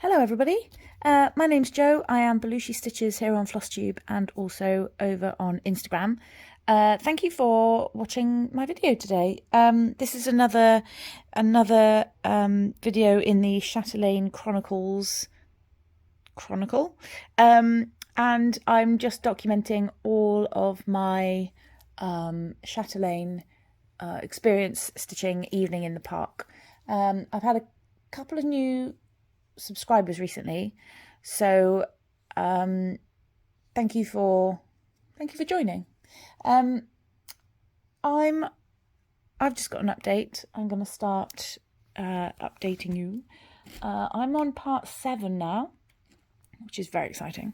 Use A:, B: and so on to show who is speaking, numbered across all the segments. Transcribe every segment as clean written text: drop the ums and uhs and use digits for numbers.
A: Hello everybody, my name's Jo. I am Belushi Stitches here on Flosstube and also over on Instagram. Thank you for watching my video today. This is another video in the Chatelaine Chronicles and I'm just documenting all of my chatelaine experience stitching evening in the park. I've had a couple of new subscribers recently, so thank you for joining. I've just got an update. I'm going to start updating you. I'm on part 7 now, which is very exciting.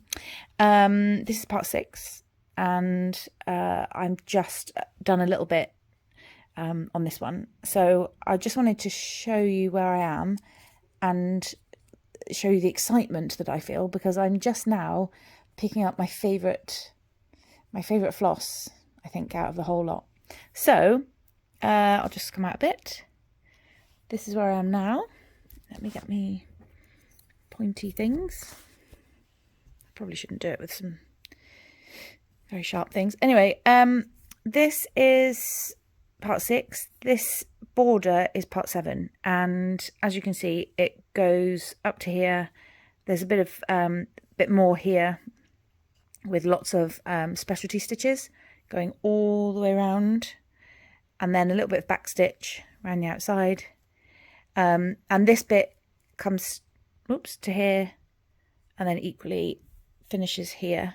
A: This is part 6, and I'm just done a little bit on this one, so I just wanted to show you where I am and show you the excitement that I feel, because I'm just now picking up my favourite floss, I think, out of the whole lot. So I'll just come out a bit. This is where I am now. Let me get me pointy things. I probably shouldn't do it with some very sharp things. Anyway, this is part 6. This border is part 7, and as you can see, it goes up to here. There's a bit more here with lots of specialty stitches going all the way around, and then a little bit of back stitch around the outside, and this bit comes to here and then equally finishes here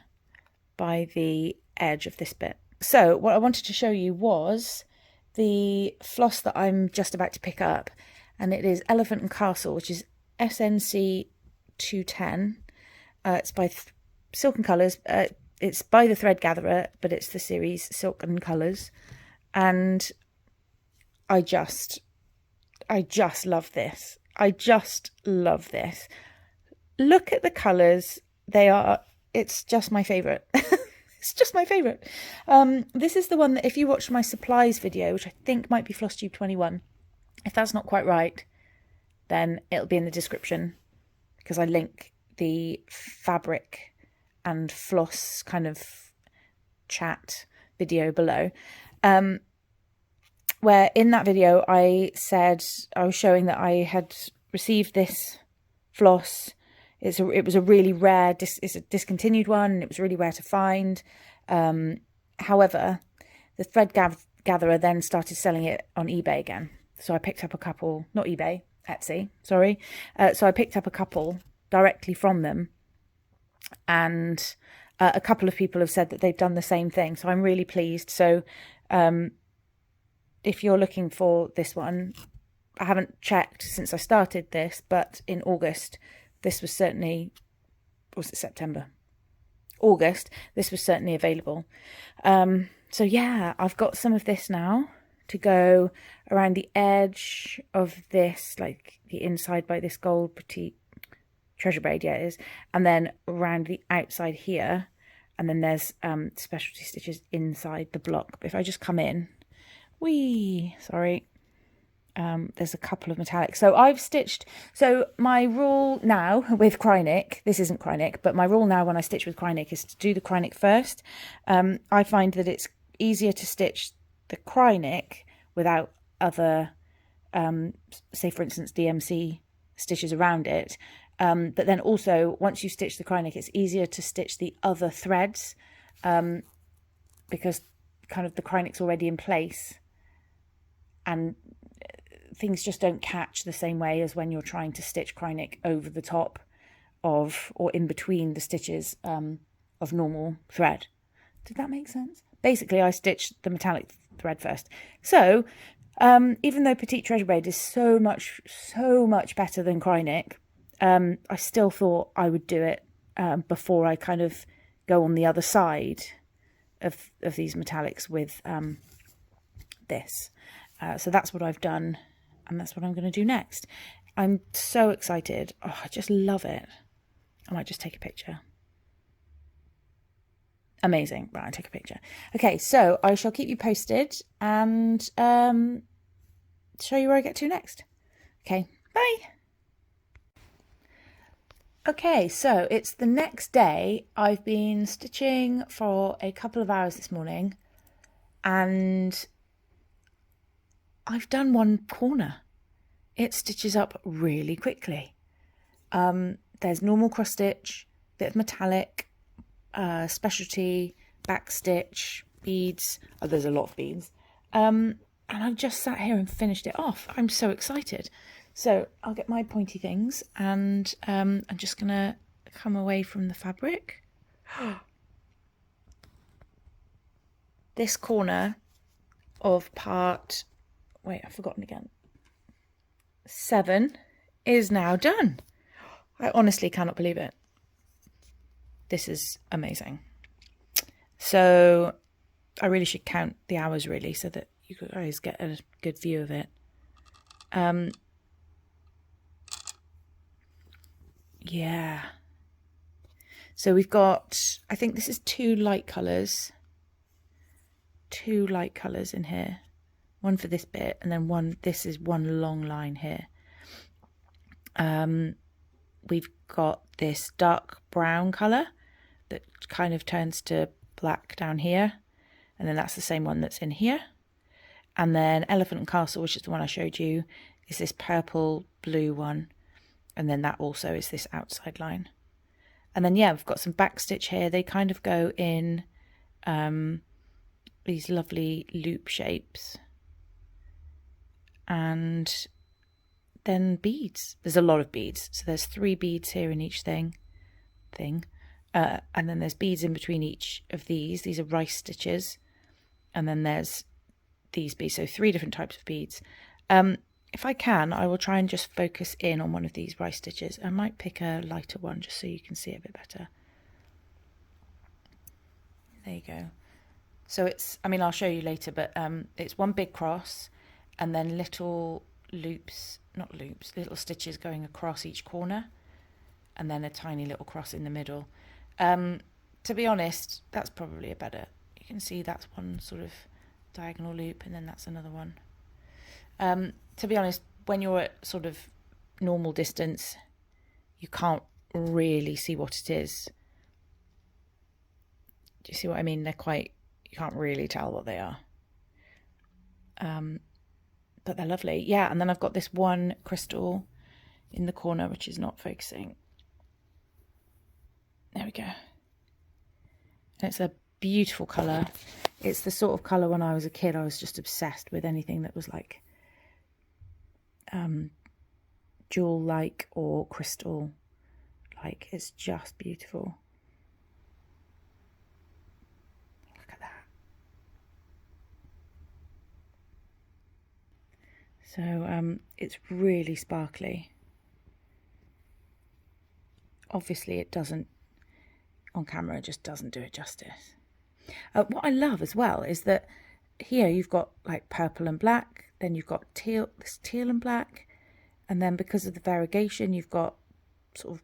A: by the edge of this bit. So what I wanted to show you was the floss that I'm just about to pick up, and it is Elephant and Castle, which is SNC 210. It's by Silk and Colours. It's by the Thread Gatherer, but it's the series Silk and Colours, and I just love this. I just love this. Look at the colours. It's just my favourite. It's just my favourite. This is the one that if you watch my supplies video, which I think might be Flosstube 21, if that's not quite right, then it'll be in the description, because I link the fabric and floss kind of chat video below. Where in that video I said, I was showing that I had received this floss. It was a really rare, it's a discontinued one, and it was really rare to find. However, the Thread Gatherer then started selling it on eBay again. So I picked up a couple, not eBay, Etsy, sorry. So I picked up a couple directly from them, and a couple of people have said that they've done the same thing. So I'm really pleased. So if you're looking for this one, I haven't checked since I started this, but in August, this was certainly, was it September? August, this was certainly available. So yeah, I've got some of this now to go around the edge of this, like the inside by this gold petite treasure braid, yeah it is, and then around the outside here, and then there's specialty stitches inside the block. But if I just come in, there's a couple of metallics. So I've stitched, so my rule now with Krynic, this isn't Krynic, but my rule now when I stitch with Krynic is to do the Krynic first. I find that it's easier to stitch the Krynic without other, say for instance, DMC stitches around it. But then also, once you stitch the Krynic, it's easier to stitch the other threads, because kind of the Krynic's already in place, and things just don't catch the same way as when you're trying to stitch Krynic over the top of, or in between the stitches of normal thread. Did that make sense? Basically, I stitched the metallic thread first. So even though Petite Treasure Braid is so much better than Krynic, I still thought I would do it before I kind of go on the other side of these metallics with this. So that's what I've done, and that's what I'm going to do next. I'm so excited. Oh, I just love it. I might just take a picture. Amazing. Right, I'll take a picture. Okay, so I shall keep you posted and show you where I get to next. Okay, bye. Okay, so it's the next day. I've been stitching for a couple of hours this morning and I've done one corner. It stitches up really quickly. There's normal cross stitch, bit of metallic, specialty, back stitch, beads. Oh, there's a lot of beads. And I've just sat here and finished it off. I'm so excited. So I'll get my pointy things and I'm just going to come away from the fabric. This corner of part, wait, I've forgotten again, 7 is now done. I honestly cannot believe it. This is amazing. So I really should count the hours really so that you guys get a good view of it. Yeah. So we've got, I think this is 2 light colours. 2 light colours in here. One for this bit and then one, this is one long line here. We've got this dark brown colour that kind of turns to black down here. And then that's the same one that's in here. And then Elephant and Castle, which is the one I showed you, is this purple blue one. And then that also is this outside line. And then, yeah, we've got some back stitch here. They kind of go in these lovely loop shapes. And then beads. There's a lot of beads. So there's 3 beads here in each thing. And then there's beads in between each of these. These are rice stitches. And then there's these beads. So 3 different types of beads. If I can, I will try and just focus in on one of these rice stitches. I might pick a lighter one just so you can see it a bit better. There you go. So it's, I mean, I'll show you later, but it's one big cross and then little loops, not loops, little stitches going across each corner and then a tiny little cross in the middle. To be honest, that's probably a better, you can see that's one sort of diagonal loop and then that's another one. To be honest, when you're at sort of normal distance, you can't really see what it is. Do you see what I mean? They're quite, you can't really tell what they are. But they're lovely. Yeah, and then I've got this one crystal in the corner, which is not focusing. There we go. And it's a beautiful colour. It's the sort of colour when I was a kid, I was just obsessed with anything that was like jewel-like or crystal-like. It's just beautiful. Look at that. So it's really sparkly. Obviously it doesn't, on camera it just doesn't do it justice. What I love as well is that here you've got like purple and black, then you've got teal, this teal and black, and then because of the variegation you've got sort of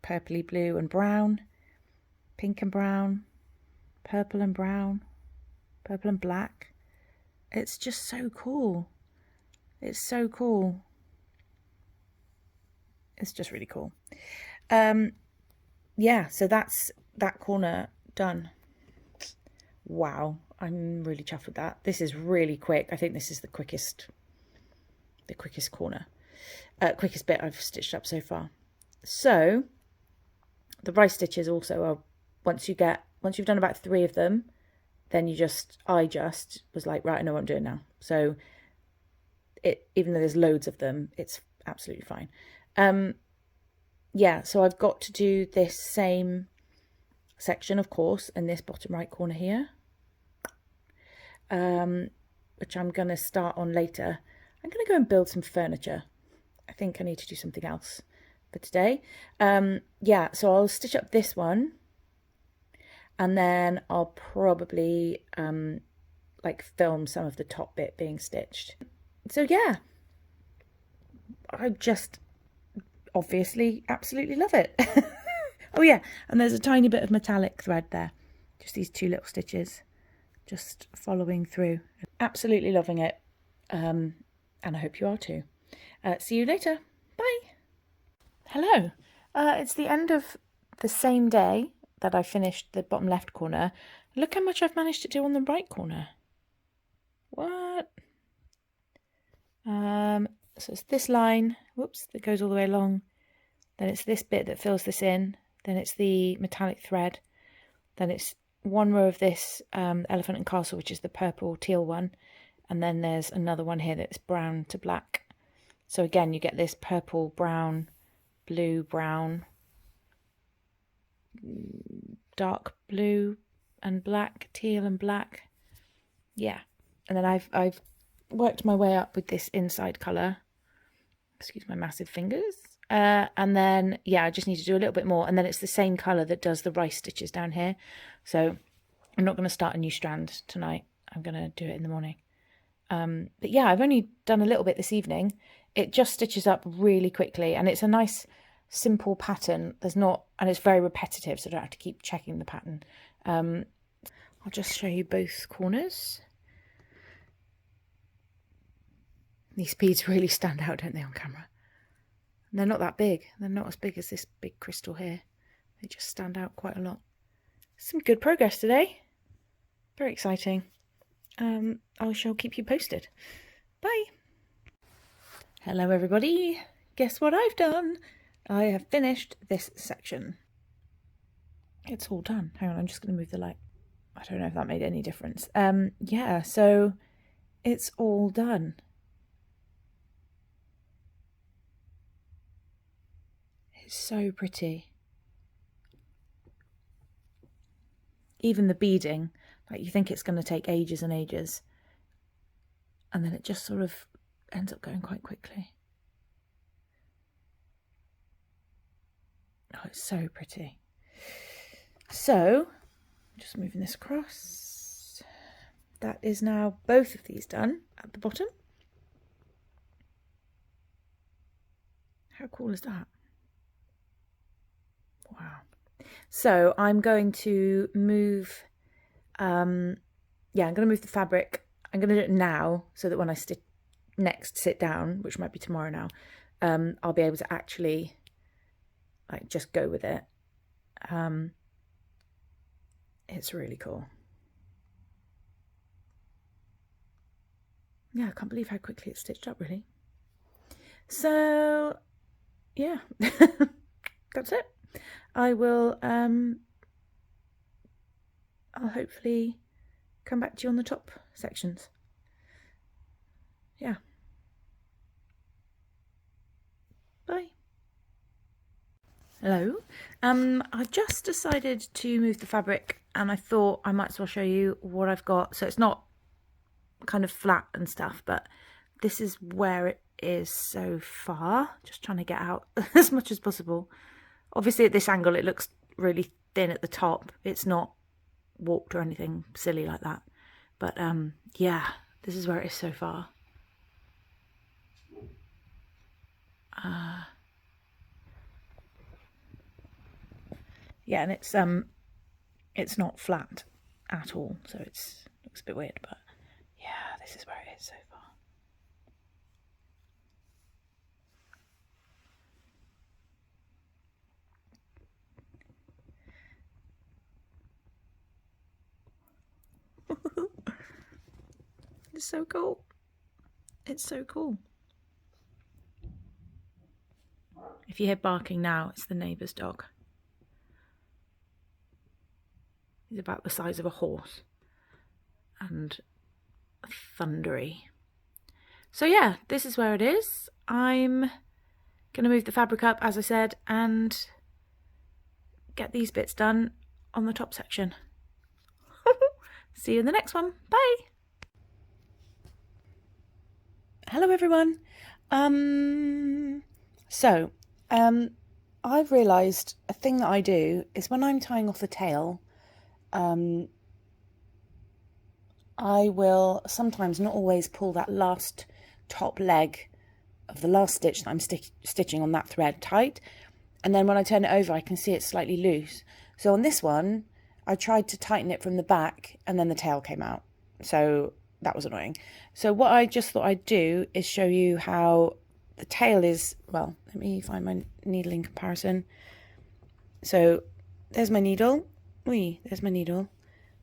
A: purpley blue and brown, pink and brown, purple and brown, purple and black. It's just so cool. It's so cool. It's just really cool. Yeah, so that's that corner done. Wow, I'm really chuffed with that. This is really quick. I think this is the quickest corner, quickest bit I've stitched up so far. So the rice stitches also are, once you've done about 3 of them, then I just was like, right, I know what I'm doing now. So even though there's loads of them, it's absolutely fine. Yeah, so I've got to do this same section, of course, in this bottom right corner here, which I'm going to start on later. I'm going to go and build some furniture. I think I need to do something else for today. Yeah, so I'll stitch up this one, and then I'll probably like film some of the top bit being stitched. So yeah, I just obviously absolutely love it. Oh yeah, and there's a tiny bit of metallic thread there, just these 2 little stitches just following through. Absolutely loving it, and I hope you are too. See you later. Bye. Hello. It's the end of the same day that I finished the bottom left corner. Look how much I've managed to do on the right corner. What? So it's this line, whoops, that goes all the way along. Then it's this bit that fills this in. Then it's the metallic thread. Then it's one row of this elephant and castle, which is the purple teal one. And then there's another one here that's brown to black. So again, you get this purple, brown, blue, brown, dark blue and black, teal and black. Yeah. And then I've worked my way up with this inside colour. Excuse my massive fingers. And then, yeah, I just need to do a little bit more. And then it's the same colour that does the rice stitches down here. So I'm not going to start a new strand tonight. I'm going to do it in the morning. But yeah, I've only done a little bit this evening. It just stitches up really quickly. And it's a nice, simple pattern. And it's very repetitive, so I don't have to keep checking the pattern. I'll just show you both corners. These beads really stand out, don't they, on camera? And they're not that big. They're not as big as this big crystal here. They just stand out quite a lot. Some good progress today. Very exciting. I shall keep you posted. Bye. Hello, everybody. Guess what I've done? I have finished this section. It's all done. Hang on, I'm just going to move the light. I don't know if that made any difference. Yeah, so it's all done. It's so pretty. Even the beading, like you think it's going to take ages and ages. And then it just sort of ends up going quite quickly. Oh, it's so pretty. So, just moving this across. That is now both of these done at the bottom. How cool is that? Wow. So I'm going to move, I'm going to move the fabric. I'm going to do it now so that when I next sit down, which might be tomorrow now, I'll be able to actually like just go with it. It's really cool. Yeah, I can't believe how quickly it's stitched up, really. So, yeah, that's it. I will, I'll hopefully come back to you on the top sections. Yeah. Bye. Hello. I've just decided to move the fabric and I thought I might as well show you what I've got. So it's not kind of flat and stuff, but this is where it is so far. Just trying to get out as much as possible. Obviously at this angle it looks really thin at the top. It's not warped or anything silly like that. But yeah, this is where it is so far. Yeah, and it's not flat at all, so it looks a bit weird, but yeah, this is where it is so far. It's so cool. It's so cool. If you hear barking now, it's the neighbour's dog. He's about the size of a horse and thundery. So yeah, this is where it is. I'm going to move the fabric up, as I said, and get these bits done on the top section. See you in the next one. Bye. Hello everyone. I've realised a thing that I do is when I'm tying off the tail, I will sometimes, not always, pull that last top leg of the last stitch that I'm stitching on that thread tight, and then when I turn it over I can see it's slightly loose. So on this one I tried to tighten it from the back and then the tail came out, so that was annoying. So what I just thought I'd do is show you how the tail is, well, let me find my needle in comparison. So there's my needle. There's my needle.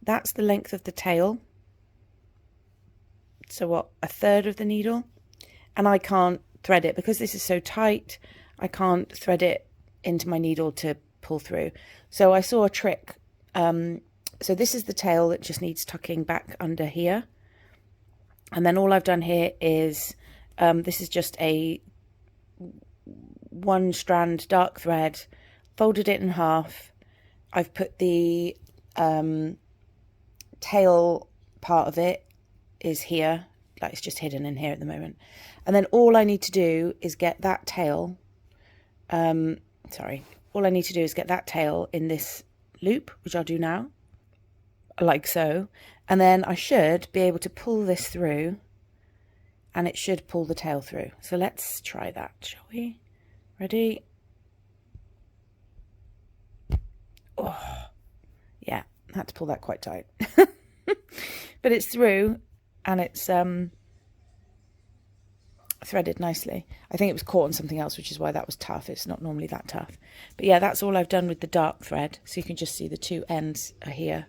A: That's the length of the tail. So what, a third of the needle? And I can't thread it because this is so tight. I can't thread it into my needle to pull through. So I saw a trick. So this is the tail that just needs tucking back under here. And then all I've done here is, this is just a 1 strand dark thread, folded it in half. I've put the tail part of it is here, like it's just hidden in here at the moment. And then all I need to do is get that tail, all I need to do is get that tail in this loop, which I'll do now, like so. And then I should be able to pull this through, and it should pull the tail through. So let's try that, shall we? Ready? Oh, yeah, I had to pull that quite tight. But it's through, and it's threaded nicely. I think it was caught on something else, which is why that was tough. It's not normally that tough. But yeah, that's all I've done with the dark thread. So you can just see the 2 ends are here.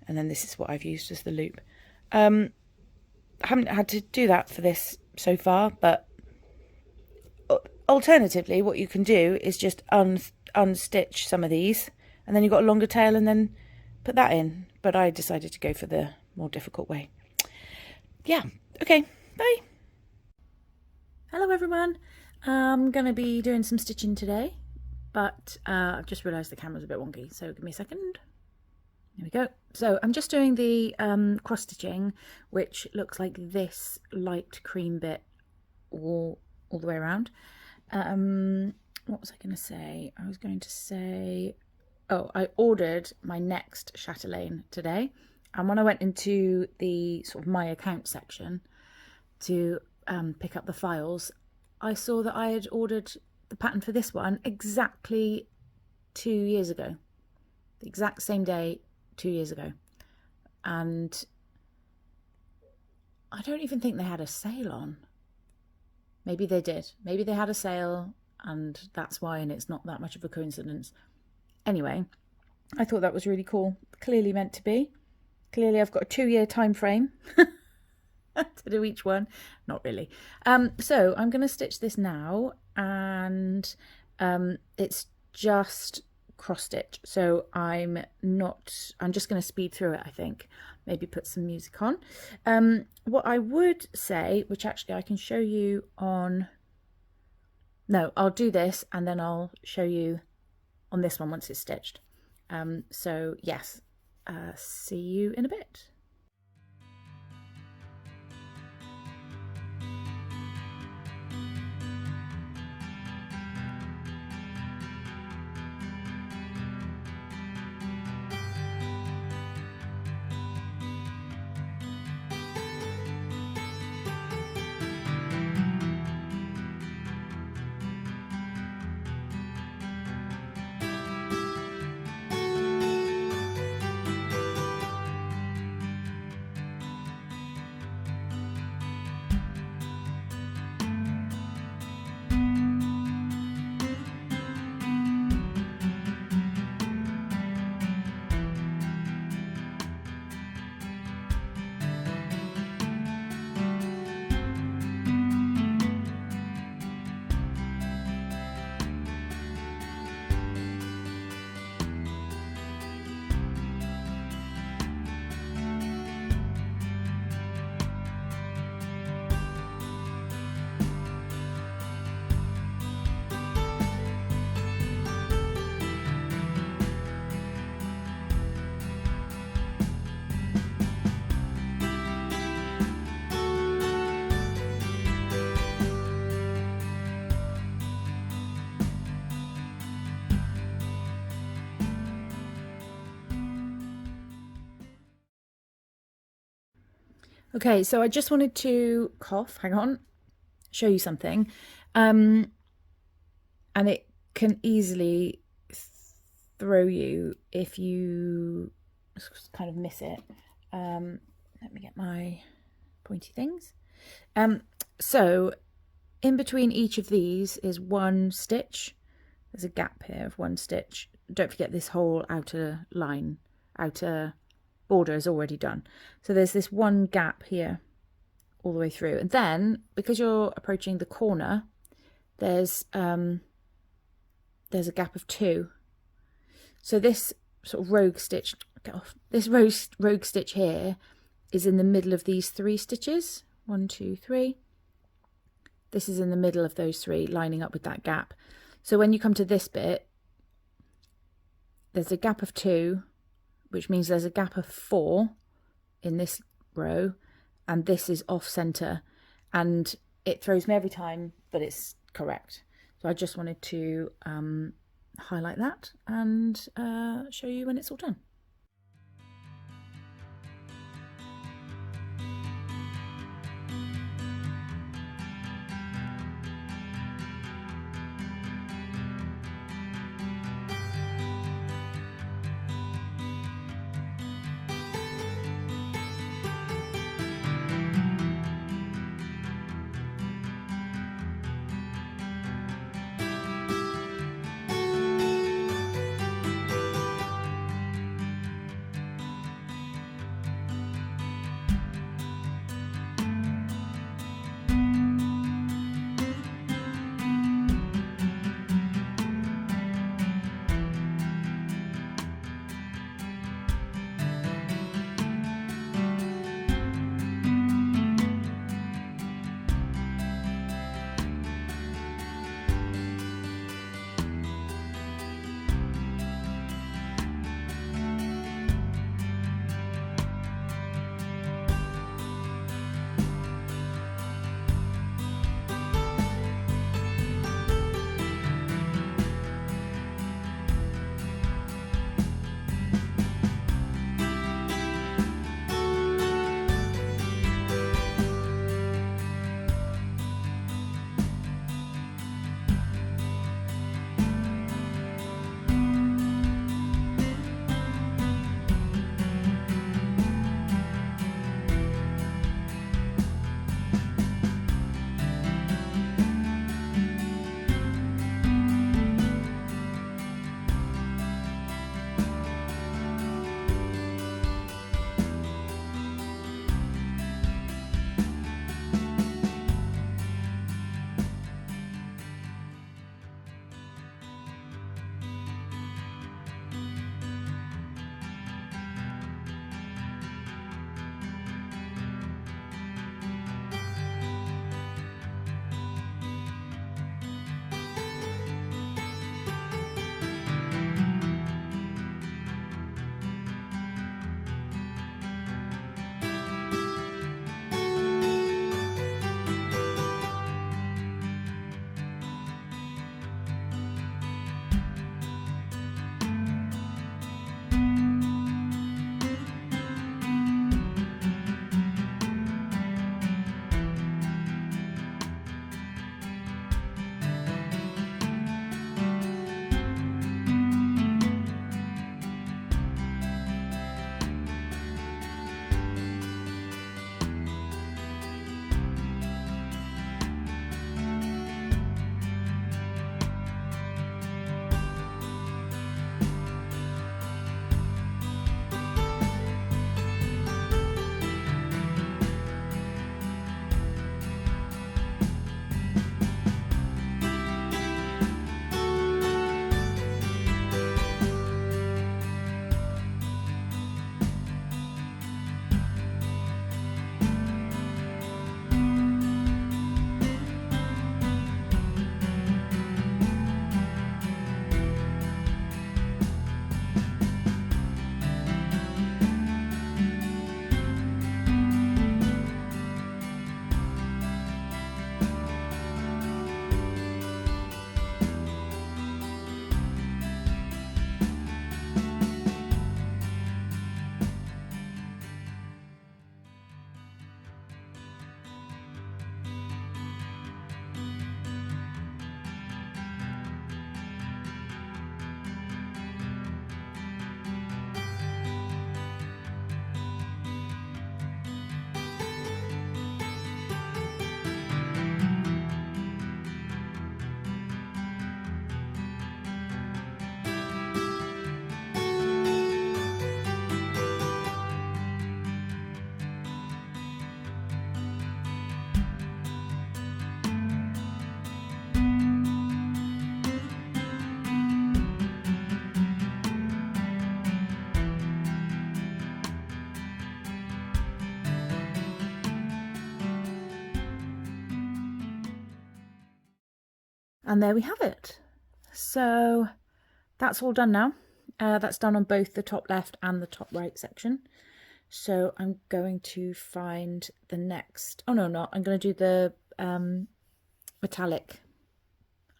A: And then this is what I've used as the loop. I haven't had to do that for this so far, but alternatively, what you can do is just unstitch some of these, and then you've got a longer tail, and then put that in. But I decided to go for the more difficult way. Yeah, okay, bye. Hello everyone. I'm going to be doing some stitching today, but I've just realised the camera's a bit wonky, so give me a second. There we go. So I'm just doing the cross stitching, which looks like this light cream bit all the way around. What was I going to say? I was going to say, oh, I ordered my next chatelaine today. And when I went into the sort of my account section to pick up the files, I saw that I had ordered the pattern for this one exactly 2 years ago. The exact same day 2 years ago. And I don't even think they had a sale on. Maybe they did. Maybe they had a sale and that's why, and it's not that much of a coincidence. Anyway, I thought that was really cool. Clearly meant to be. Clearly I've got a 2-year time frame to do each one. Not really. So I'm going to stitch this now, and it's just cross stitch, so I'm just going to speed through it. I think maybe put some music on. What I would say, which actually I can show you on, no, I'll do this and then I'll show you on this one once it's stitched. So yes, see you in a bit. Okay, so I just wanted to hang on, show you something. And it can easily throw you if you kind of miss it. Let me get my pointy things. So in between each of these is one stitch. There's a gap here of one stitch. Don't forget this whole outer line, outer border is already done. So there's this one gap here all the way through. And then, because you're approaching the corner, there's a gap of 2. So this sort of rogue stitch, get off, this rogue stitch here is in the middle of these 3 stitches. 1, 2, 3. This is in the middle of those 3, lining up with that gap. So when you come to this bit, there's a gap of 2, which means there's a gap of 4 in this row, and this is off center, and it throws me every time, but it's correct. So I just wanted to highlight that and show you when it's all done. And there we have it. So that's all done now. That's done on both the top left and the top right section. So I'm going to find the next, oh no, not, I'm going to do the metallic,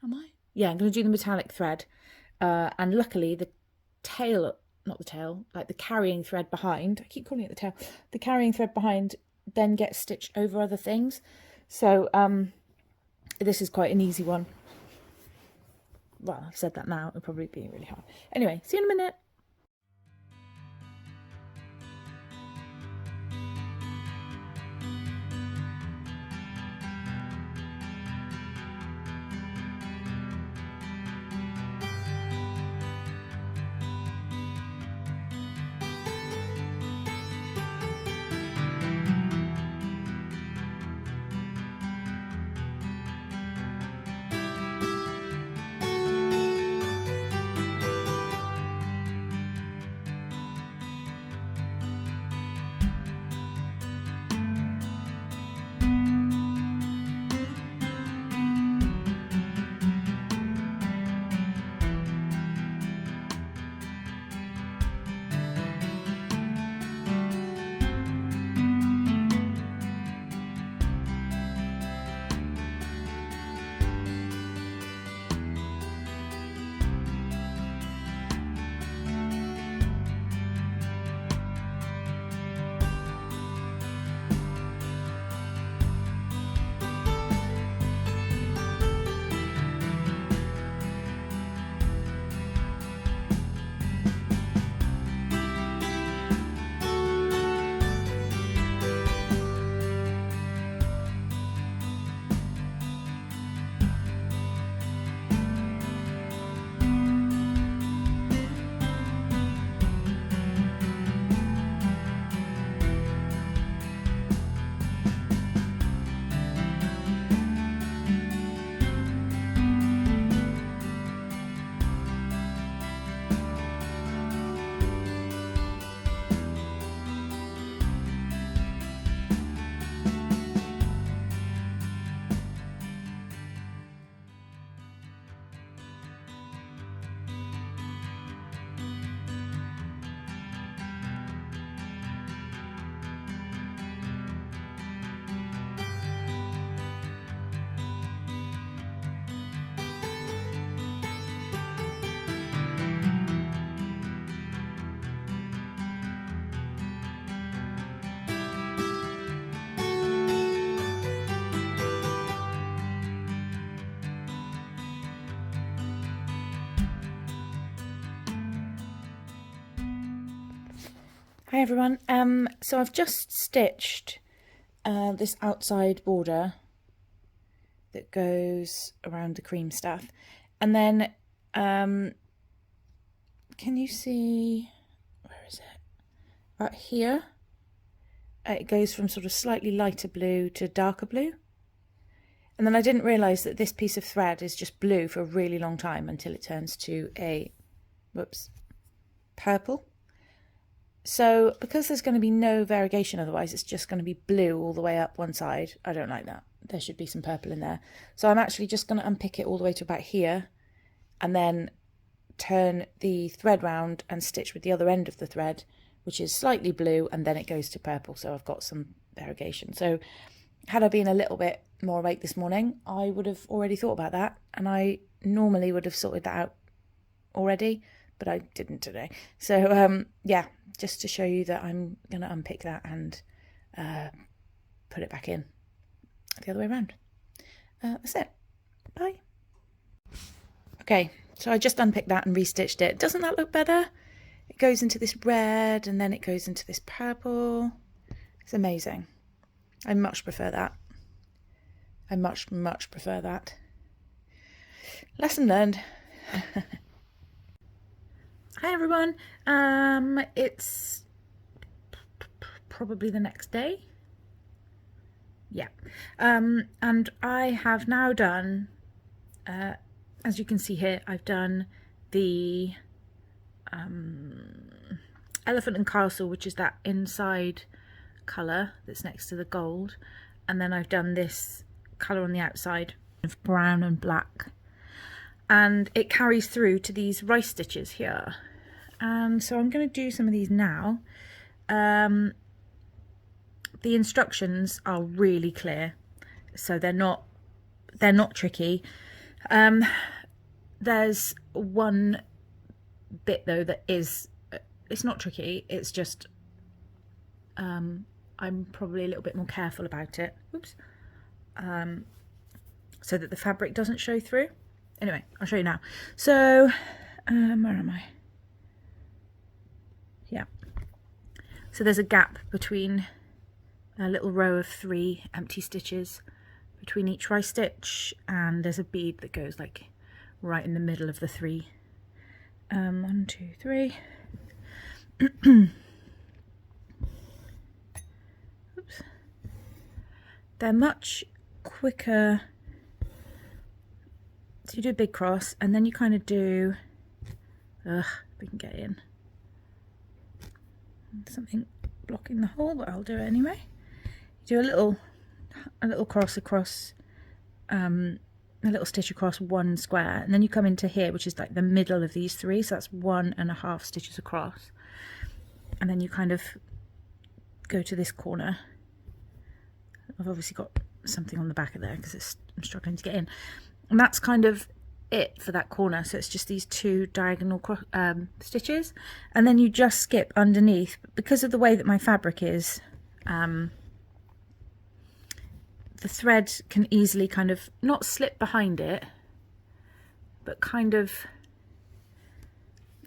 A: am I? Yeah, I'm going to do the metallic thread. And luckily the tail, not the tail, like the carrying thread behind, I keep calling it the tail, the carrying thread behind then gets stitched over other things. So this is quite an easy one. Well, I've said that now, it'll probably be really hard. Anyway, see you in a minute. Hi everyone, so I've just stitched this outside border that goes around the cream stuff, and then can you see, where is it, right here, it goes from sort of slightly lighter blue to darker blue, and then I didn't realise that this piece of thread is just blue for a really long time until it turns to a, whoops, purple. So because there's going to be no variegation otherwise, it's just going to be blue all the way up one side. I don't like that. There should be some purple in there. So I'm actually just going to unpick it all the way to about here and then turn the thread round and stitch with the other end of the thread, which is slightly blue, and then it goes to purple. So I've got some variegation. So had I been a little bit more awake this morning, I would have already thought about that, and I normally would have sorted that out already, but I didn't today. So yeah, just to show you that I'm going to unpick that and put it back in the other way around. That's it. Bye. Okay, so I just unpicked that and restitched it. Doesn't that look better? It goes into this red and then it goes into this purple. It's amazing. I much prefer that. I much prefer that. Lesson learned. Hi everyone, it's probably the next day, yeah, and I have now done, as you can see here, I've done the elephant and castle, which is that inside colour that's next to the gold, and then I've done this colour on the outside of brown and black, and it carries through to these rice stitches here. And so I'm going to do some of these now. The instructions are really clear, so they're not tricky. There's one bit though that is, it's not tricky, it's just I'm probably a little bit more careful about it. Oops. So that the fabric doesn't show through. Anyway, I'll show you now. So where am I? Yeah. So there's a gap between a little row of 3 empty stitches between each rice stitch, and there's a bead that goes like right in the middle of the 3. 1, 2, 3. Oops. They're much quicker. So you do a big cross, and then you kind of do, if we can get in, something blocking the hole, but I'll do it anyway. You do a little cross across, a little stitch across one square, and then you come into here, which is like the middle of these 3, so that's 1.5 stitches across, and then you kind of go to this corner. I've obviously got something on the back of there because I'm struggling to get in. And that's kind of it for that corner. So it's just these 2 diagonal stitches, and then you just skip underneath. But because of the way that my fabric is, the thread can easily kind of not slip behind it, but kind of,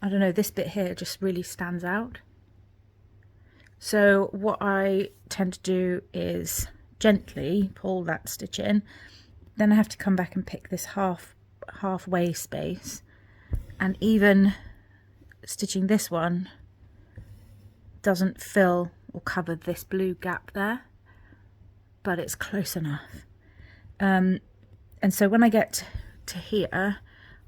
A: I don't know, this bit here just really stands out. So what I tend to do is gently pull that stitch in. Then I have to come back and pick this halfway space, and even stitching this one doesn't fill or cover this blue gap there, but it's close enough. And so when I get to here,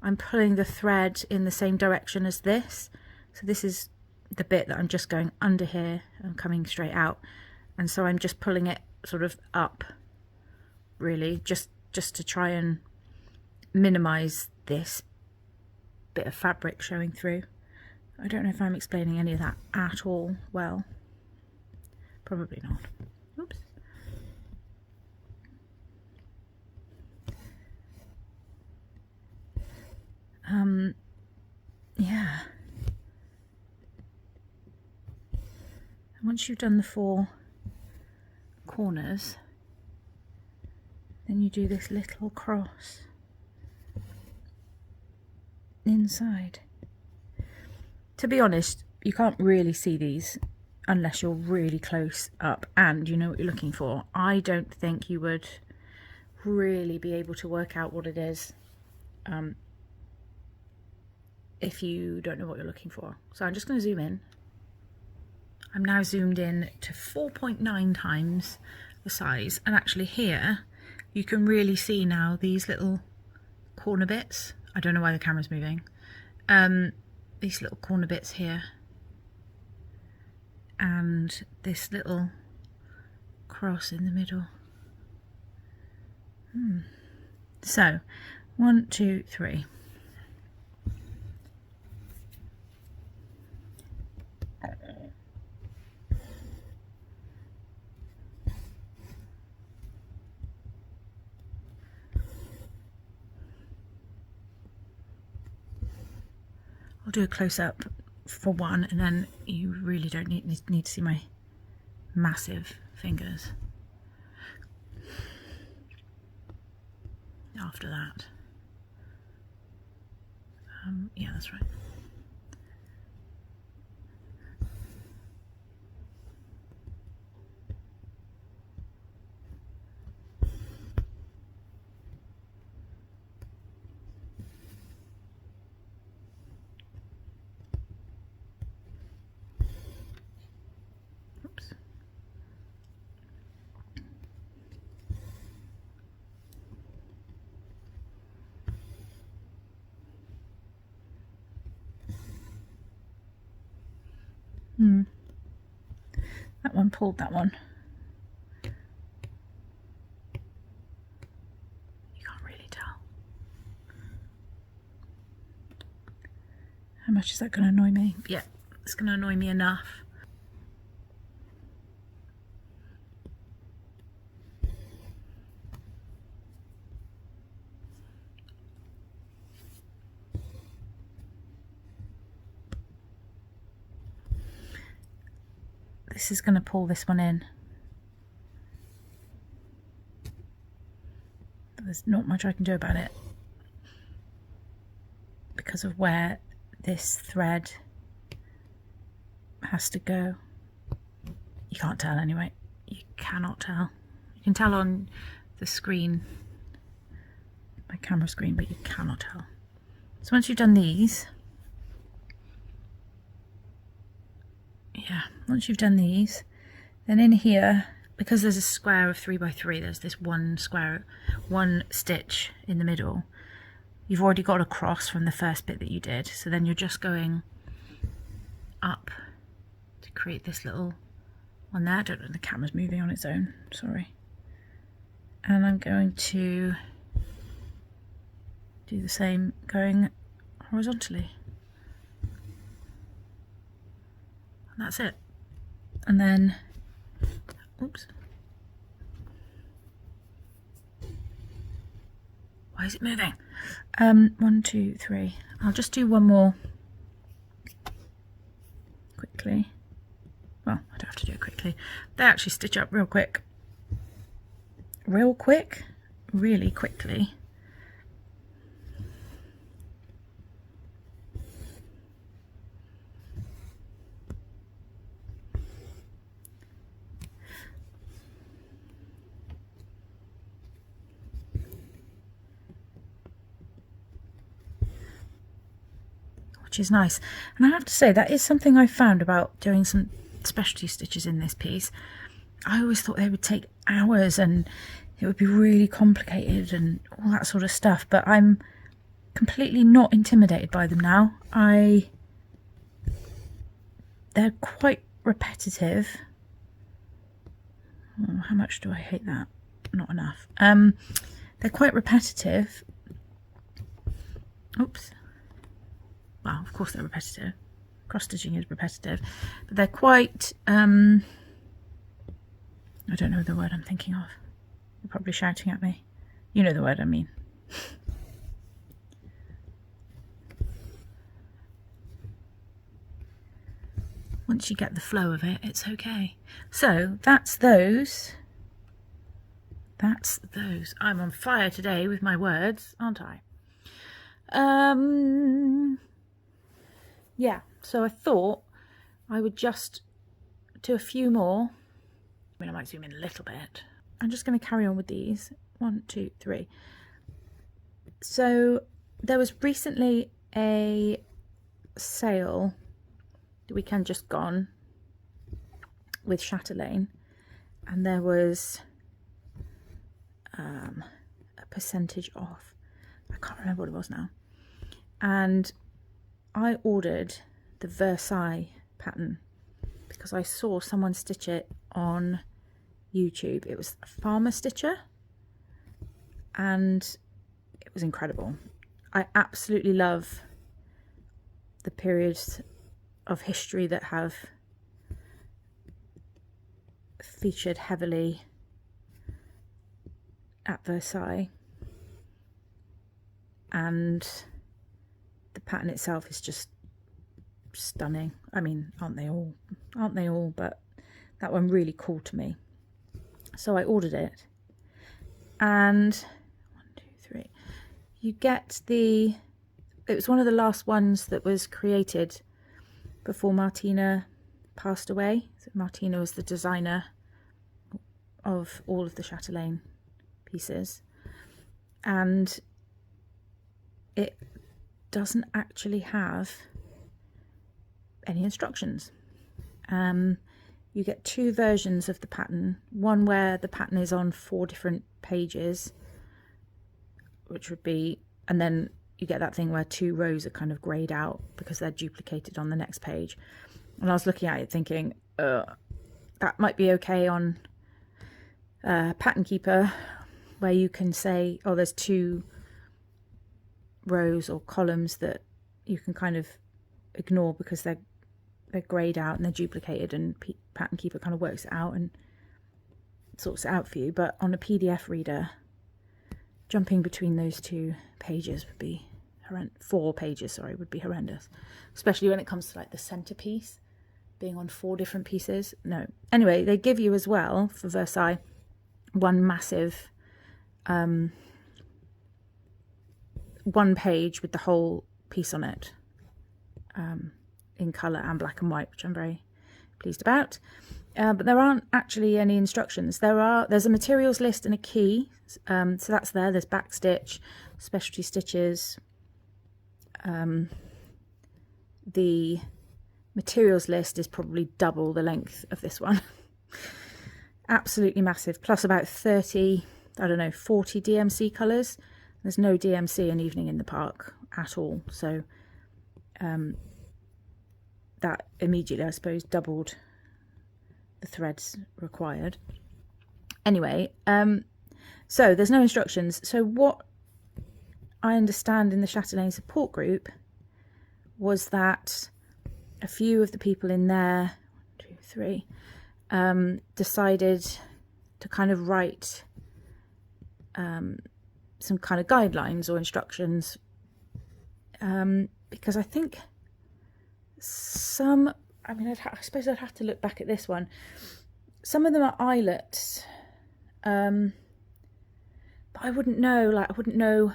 A: I'm pulling the thread in the same direction as this. So this is the bit that I'm just going under here and coming straight out, and so I'm just pulling it sort of up, really, just to try and minimize this bit of fabric showing through. I don't know if I'm explaining any of that at all well. Probably not. Oops. Yeah. Once you've done the 4 corners, then you do this little cross inside. To be honest, you can't really see these unless you're really close up and you know what you're looking for. I don't think you would really be able to work out what it is if you don't know what you're looking for. So I'm just going to zoom in. I'm now zoomed in to 4.9 times the size, and actually here you can really see now these little corner bits. I don't know why the camera's moving. These little corner bits here, and this little cross in the middle. So 1, 2, 3. I'll do a close-up for one, and then you really don't need to see my massive fingers after that. Yeah, that's right. That one pulled that one. You can't really tell. How much is that going to annoy me? Yeah, it's going to annoy me enough. This is going to pull this one in. There's not much I can do about it because of where this thread has to go. You can't tell anyway. You cannot tell. You can tell on the screen, my camera screen, but you cannot tell. So once you've done these, once you've done these, then in here, because there's a square of 3 by 3, there's this one stitch in the middle. You've already got a cross from the first bit that you did, so then you're just going up to create this little one there. I don't know, the camera's moving on its own, sorry. And I'm going to do the same going horizontally. And that's it. And then, oops. Why is it moving? 1, 2, 3. I'll just do one more quickly. Well, I don't have to do it quickly. They actually stitch up real quick. Real quick? Really quickly. Which is nice. And I have to say, that is something I found about doing some specialty stitches in this piece. I always thought they would take hours and it would be really complicated and all that sort of stuff, but I'm completely not intimidated by them now. They're quite repetitive. Oh, how much do I hate that? Not enough. They're quite repetitive. Oops. Well, of course they're repetitive. Cross stitching is repetitive, but they're quite, I don't know the word I'm thinking of. You're probably shouting at me. You know the word I mean. Once you get the flow of it, it's okay. So that's those. That's those. I'm on fire today with my words, aren't I? Yeah, so I thought I would just do a few more. I mean, I might zoom in a little bit. I'm just going to carry on with these. 1, 2, 3. So there was recently a sale the weekend just gone with Chatelaine, and there was a percentage off. I can't remember what it was now. And I ordered the Versailles pattern because I saw someone stitch it on YouTube. It was a farmer stitcher and it was incredible. I absolutely love the periods of history that have featured heavily at Versailles, and the pattern itself is just stunning. I mean, aren't they all? Aren't they all? But that one really called to me. So I ordered it. And 1, 2, 3. You get the... It was one of the last ones that was created before Martina passed away. So Martina was the designer of all of the Chatelaine pieces. And it doesn't actually have any instructions. You get 2 versions of the pattern, one where the pattern is on 4 different pages, which would be, and then you get that thing where 2 rows are kind of greyed out because they're duplicated on the next page. And I was looking at it thinking, that might be okay on Pattern Keeper, where you can say, oh, there's 2 rows or columns that you can kind of ignore because they're greyed out and they're duplicated, and Pattern Keeper kind of works it out and sorts it out for you. But on a PDF reader, jumping between those 2 pages would be 4 pages, sorry, would be horrendous, especially when it comes to like the centerpiece being on 4 different pieces. No. Anyway, they give you as well for Versailles one massive 1 page with the whole piece on it, in colour and black and white, which I'm very pleased about. But there aren't actually any instructions. There's a materials list and a key, so that's there. There's backstitch, specialty stitches. The materials list is probably double the length of this one. Absolutely massive, plus about 30, I don't know, 40 DMC colours. There's no DMC in Evening in the Park at all, so that immediately, I suppose, doubled the threads required. Anyway, so there's no instructions. So what I understand in the Chatelaine support group was that a few of the people in there, 1, 2, 3, decided to kind of write some kind of guidelines or instructions, because I think some, I mean, I suppose I'd have to look back at this one. Some of them are eyelets, but I wouldn't know, like, I wouldn't know.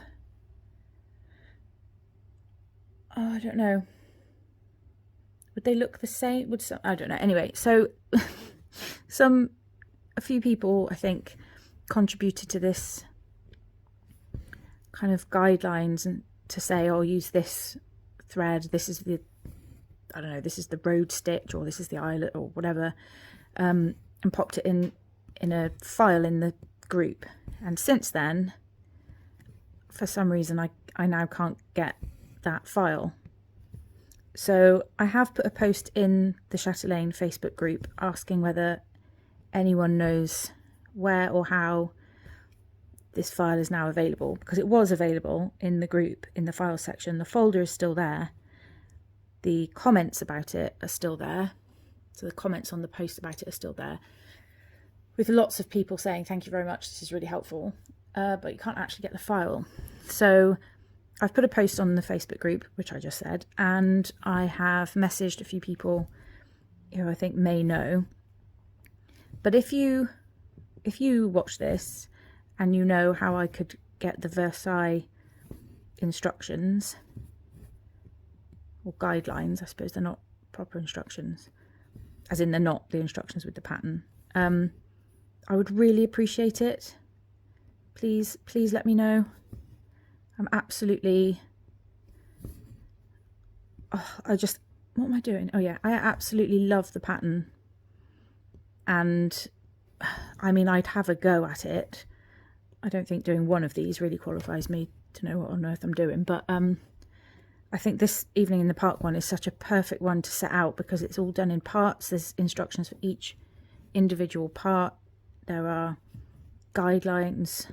A: Oh, I don't know. Would they look the same? Would some, I don't know. Anyway, so a few people, I think, contributed to this kind of guidelines and to say, oh, use this thread. This is the, I don't know, this is the road stitch, or this is the eyelet, or whatever, and popped it in a file in the group. And since then, for some reason, I now can't get that file. So I have put a post in the Chatelaine Facebook group asking whether anyone knows where or how this file is now available, because it was available in the group in the file section. The folder is still there. The comments about it are still there. So the comments on the post about it are still there, with lots of people saying, thank you very much, this is really helpful. But you can't actually get the file. So I've put a post on the Facebook group, which I just said, and I have messaged a few people who I think may know. But if you watch this and you know how I could get the Versailles instructions, or guidelines, I suppose they're not proper instructions, as in they're not the instructions with the pattern, I would really appreciate it. Please let me know. I'm absolutely, what am I doing? Oh yeah, I absolutely love the pattern. And I mean, I'd have a go at it. I don't think doing one of these really qualifies me to know what on earth I'm doing. But I think this Evening in the Park one is such a perfect one to set out, because it's all done in parts. There's instructions for each individual part. There are guidelines.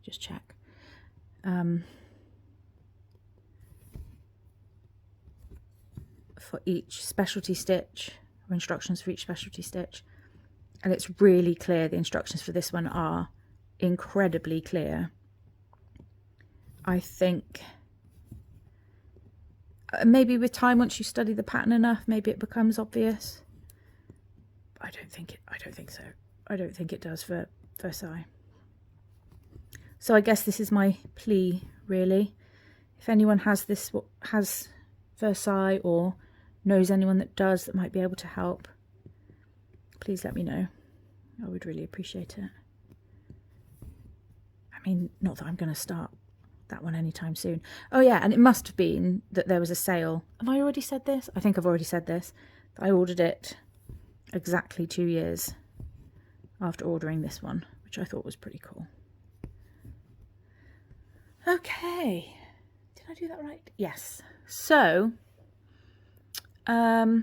A: Just check. For each specialty stitch, or instructions for each specialty stitch, and it's really clear. The instructions for this one are incredibly clear. I think maybe with time, once you study the pattern enough, maybe it becomes obvious. I don't think so. I don't think it does for Versailles. So I guess this is my plea, really. If anyone has Versailles, or knows anyone that does, that might be able to help, please let me know. I would really appreciate it. I mean, not that I'm going to start that one anytime soon. Oh yeah, and it must have been that there was a sale. Have I already said this? I think I've already said this. I ordered it exactly 2 years after ordering this one, which I thought was pretty cool. Okay, did I do that right? Yes. So, yeah,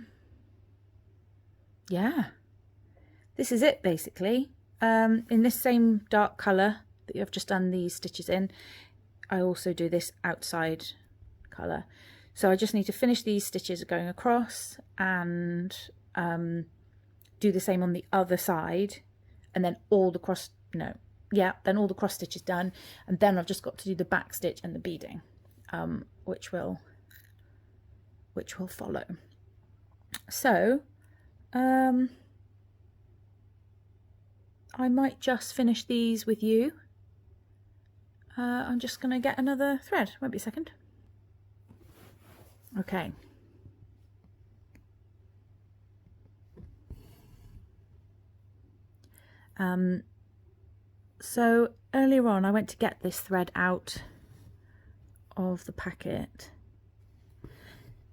A: this is it basically. In this same dark colour that you've just done these stitches in, I also do this outside colour. So I just need to finish these stitches going across and do the same on the other side, and then all the cross, then all the cross stitches done, and then I've just got to do the back stitch and the beading, which will follow. So I might just finish these with you. I'm just going to get another thread. Won't be a second. Okay. So earlier on I went to get this thread out of the packet,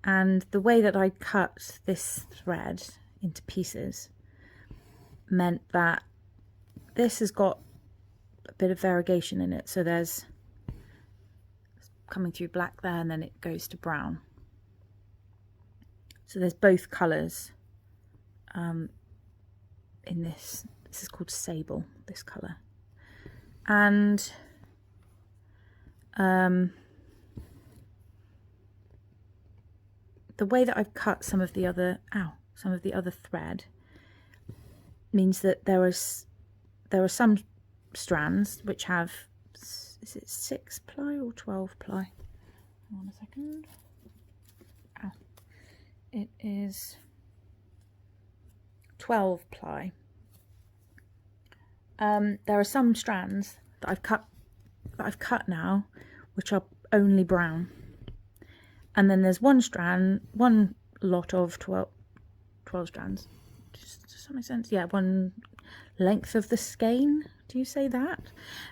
A: and the way that I cut this thread into pieces meant that this has got a bit of variegation in it. So there's coming through black there, and then it goes to brown. So there's both colours in this. This is called sable, this colour. And the way that I've cut some of the other thread means that there are some strands which have, is it 6 ply or 12 ply? Hang on a second. Ow. It is 12 ply. There are some strands that I've cut now, which are only brown, and then there's one lot of 12 strands. Does that make sense? Yeah, one length of the skein. Do you say that?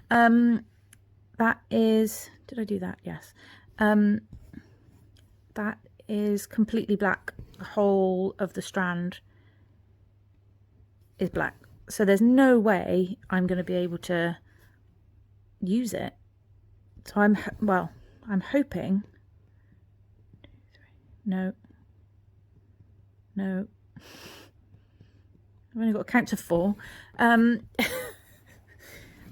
A: That is. Did I do that? Yes. That is completely black. The whole of the strand is black. So there's no way I'm going to be able to use it. So I'm hoping. No. I've only got to count to 4. I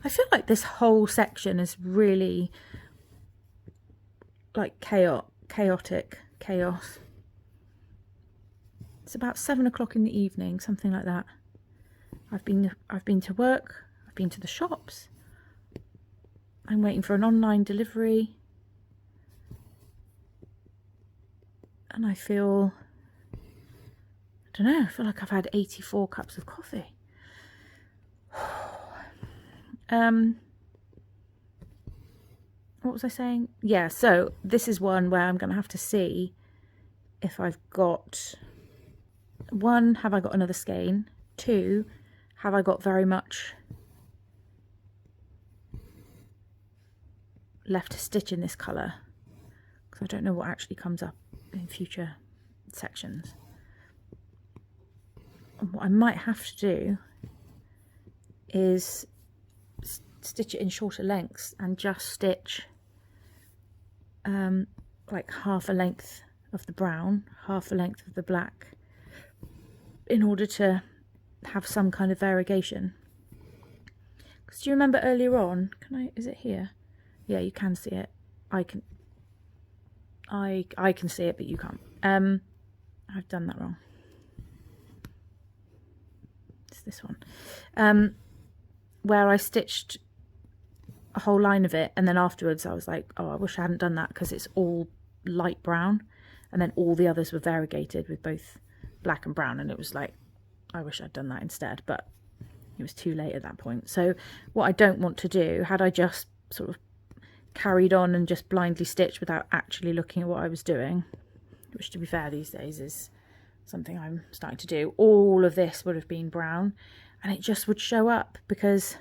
A: feel like this whole section is really like chaotic chaos. It's about 7 o'clock in the evening, something like that. I've been to work, I've been to the shops, I'm waiting for an online delivery, and I feel like I've had 84 cups of coffee. What was I saying? Yeah, so this is one where I'm going to have to see if I've got, 1, have I got another skein? 2, have I got very much left to stitch in this colour? Because I don't know what actually comes up in future sections. And what I might have to do is stitch it in shorter lengths and just stitch like half a length of the brown, half a length of the black, in order to have some kind of variegation. Because do you remember earlier on, is it here? Yeah, you can see it. I can see it, but you can't. I've done that wrong. It's this one. Where I stitched a whole line of it, and then afterwards I was like, oh, I wish I hadn't done that, because it's all light brown, and then all the others were variegated with both black and brown, and it was like, I wish I'd done that instead, but it was too late at that point. So what I don't want to do, had I just sort of carried on and just blindly stitched without actually looking at what I was doing, which to be fair these days is something I'm starting to do, all of this would have been brown, and it just would show up because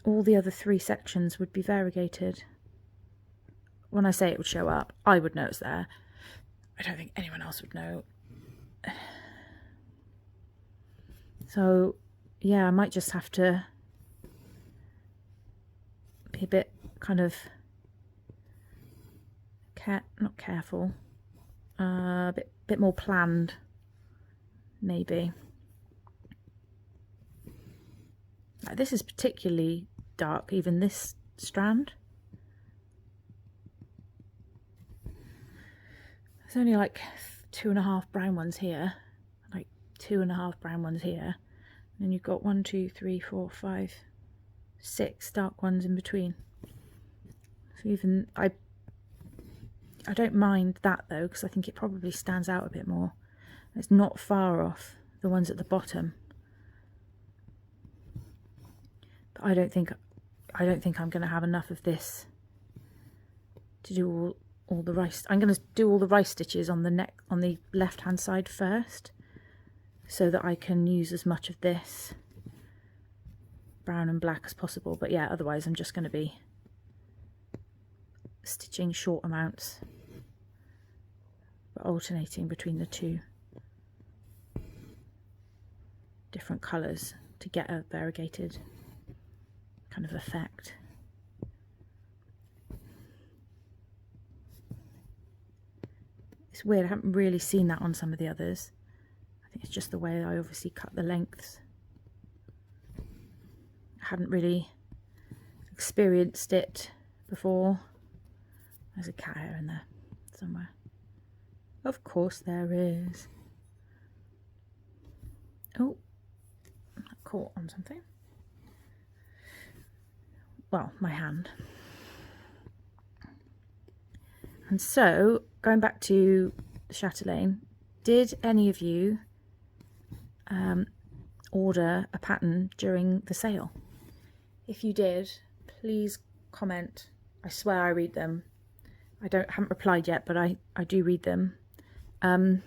A: all the other 3 sections would be variegated. When I say it would show up, I would know it's there. I don't think anyone else would know. So yeah, I might just have to be a bit kind of not careful, a bit more planned, maybe. Like, this is particularly dark, even this strand. there's only like 2.5 brown ones here, like 2.5 brown ones here, and then you've got 1, 2, 3, 4, 5, 6 dark ones in between. So even I don't mind that though, because I think it probably stands out a bit more. It's not far off the ones at the bottom. But I don't think I'm going to have enough of this to do all the rice. I'm going to do all the rice stitches on the neck, on the left hand side first, so that I can use as much of this brown and black as possible. But yeah, otherwise I'm just going to be stitching short amounts, but alternating between the two different colours to get a variegated kind of effect. It's weird, I haven't really seen that on some of the others. I think it's just the way I obviously cut the lengths. I hadn't really experienced it before. There's a cat hair in there somewhere. Of course there is. Oh, that caught on something. Well, my hand. And so, going back to the chatelaine, did any of you order a pattern during the sale? If you did, please comment. I swear I read them. I haven't replied yet, but I do read them. Let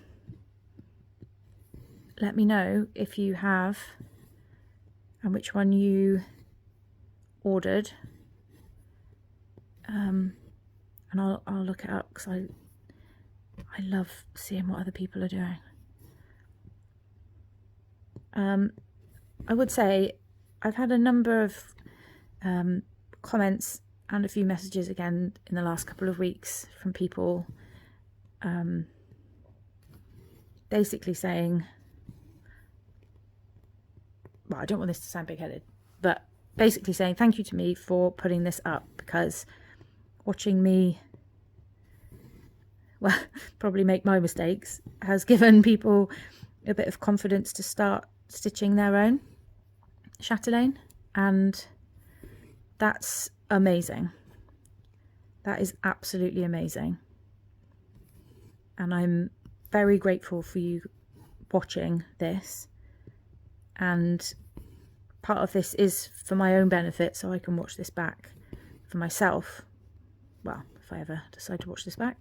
A: me know if you have and which one you ordered, and I'll look it up, because I love seeing what other people are doing. I would say I've had a number of comments and a few messages again in the last couple of weeks from people basically saying, well, I don't want this to sound big-headed, but basically saying thank you to me for putting this up, because watching me, well, probably make my mistakes has given people a bit of confidence to start stitching their own chatelaine, and that's amazing. That is absolutely amazing, and I'm very grateful for you watching this. And part of this is for my own benefit, so I can watch this back for myself. Well, if I ever decide to watch this back.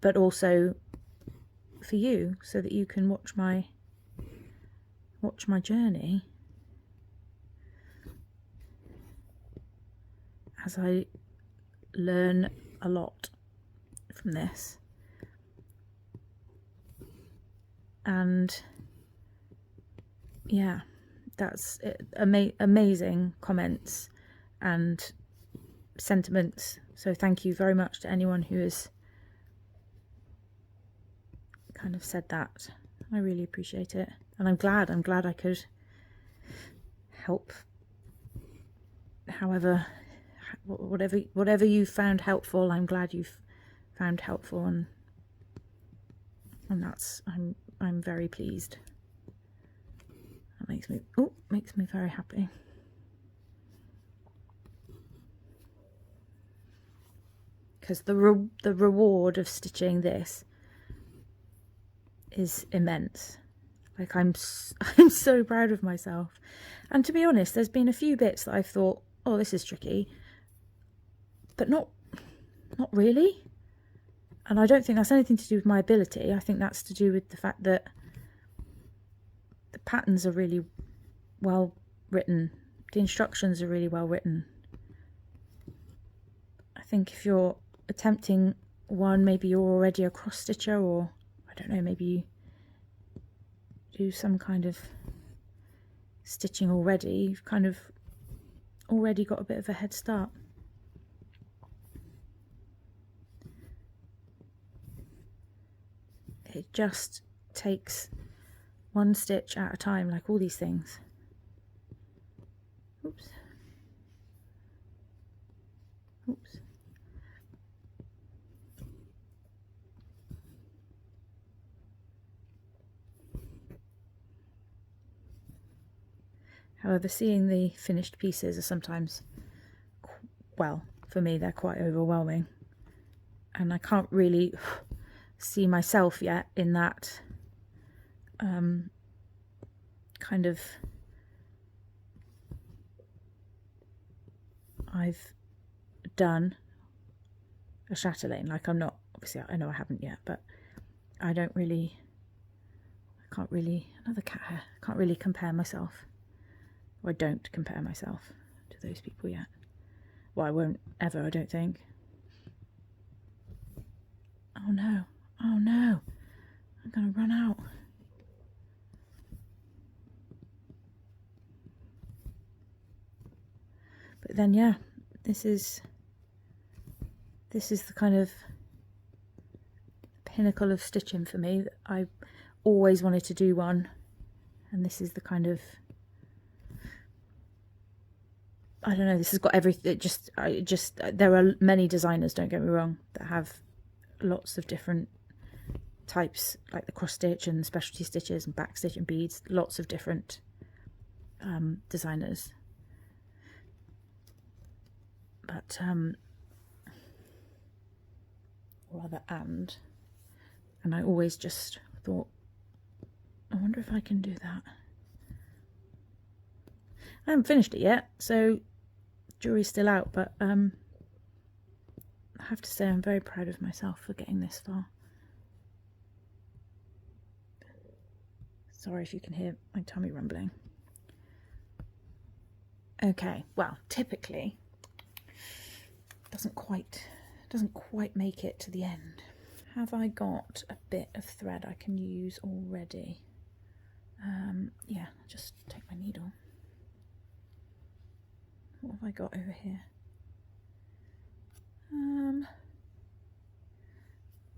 A: But also for you, so that you can watch my journey as I learn a lot from this. And yeah, that's it. Amazing comments and sentiments, so thank you very much to anyone who has kind of said that. I really appreciate it, and I'm glad I could help, however, whatever you found helpful. I'm glad you've found helpful, and that's, I'm very pleased. That makes me very happy. Because the reward of stitching this is immense. Like, I'm so proud of myself. And to be honest, there's been a few bits that I've thought, oh, this is tricky, but not really. And I don't think that's anything to do with my ability. I think that's to do with the fact that the patterns are really well written. The instructions are really well written. I think if you're attempting one, maybe you're already a cross stitcher, or I don't know, maybe you do some kind of stitching already. You've kind of already got a bit of a head start. It just takes one stitch at a time, like all these things. Oops. Oops. However, seeing the finished pieces are sometimes, well, for me, they're quite overwhelming. And I can't really see myself yet in that kind of, I've done a chatelaine. Like, I'm not, obviously I know I haven't yet, but I can't really, another cat hair, I can't really compare myself, or I don't compare myself to those people yet. Well, I won't ever, I don't think. Oh no, oh no, I'm gonna run out. But then, yeah, this is the kind of pinnacle of stitching for me. I always wanted to do one, and this is the kind of, I don't know, this has got everything. There are many designers, don't get me wrong, that have lots of different types, like the cross stitch and specialty stitches and back stitch and beads, lots of different designers. But rather and I always just thought, I wonder if I can do that. I haven't finished it yet, so jury's still out, but I have to say I'm very proud of myself for getting this far. Sorry if you can hear my tummy rumbling. Okay, well, typically doesn't quite make it to the end. Have I got a bit of thread I can use already? Yeah, just take my needle. What have I got over here?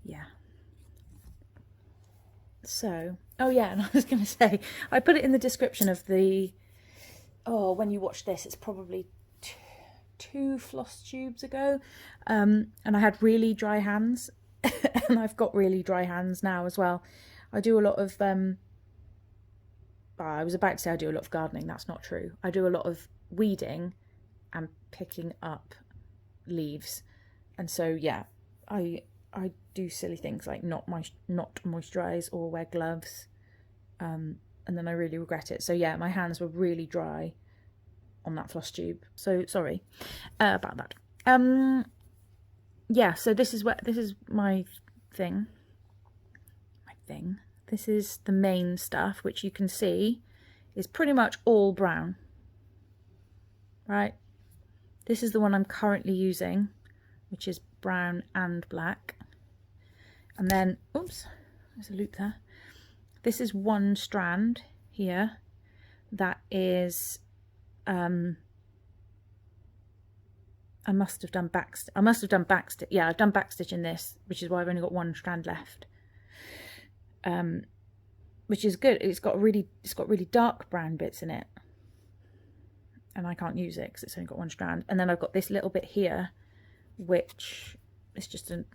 A: Yeah. So, oh yeah, and I was going to say, I put it in the description of the, when you watch this, it's probably two floss tubes ago, and I had really dry hands, and I've got really dry hands now as well. I do a lot of, I was about to say I do a lot of gardening, that's not true. I do a lot of weeding and picking up leaves, and so yeah, I do silly things like not moisturize or wear gloves, and then I really regret it. So yeah, my hands were really dry on that floss tube, so sorry about that. Yeah, so this is my thing. This is the main stuff, which you can see is pretty much all brown, right? This is the one I'm currently using, which is brown and black. And then, oops, there's a loop there. This is one strand here that is, I must have done back stitch. Yeah, I've done back stitch in this, which is why I've only got one strand left. Which is good. It's got really dark brown bits in it, and I can't use it because it's only got one strand. And then I've got this little bit here, which is just a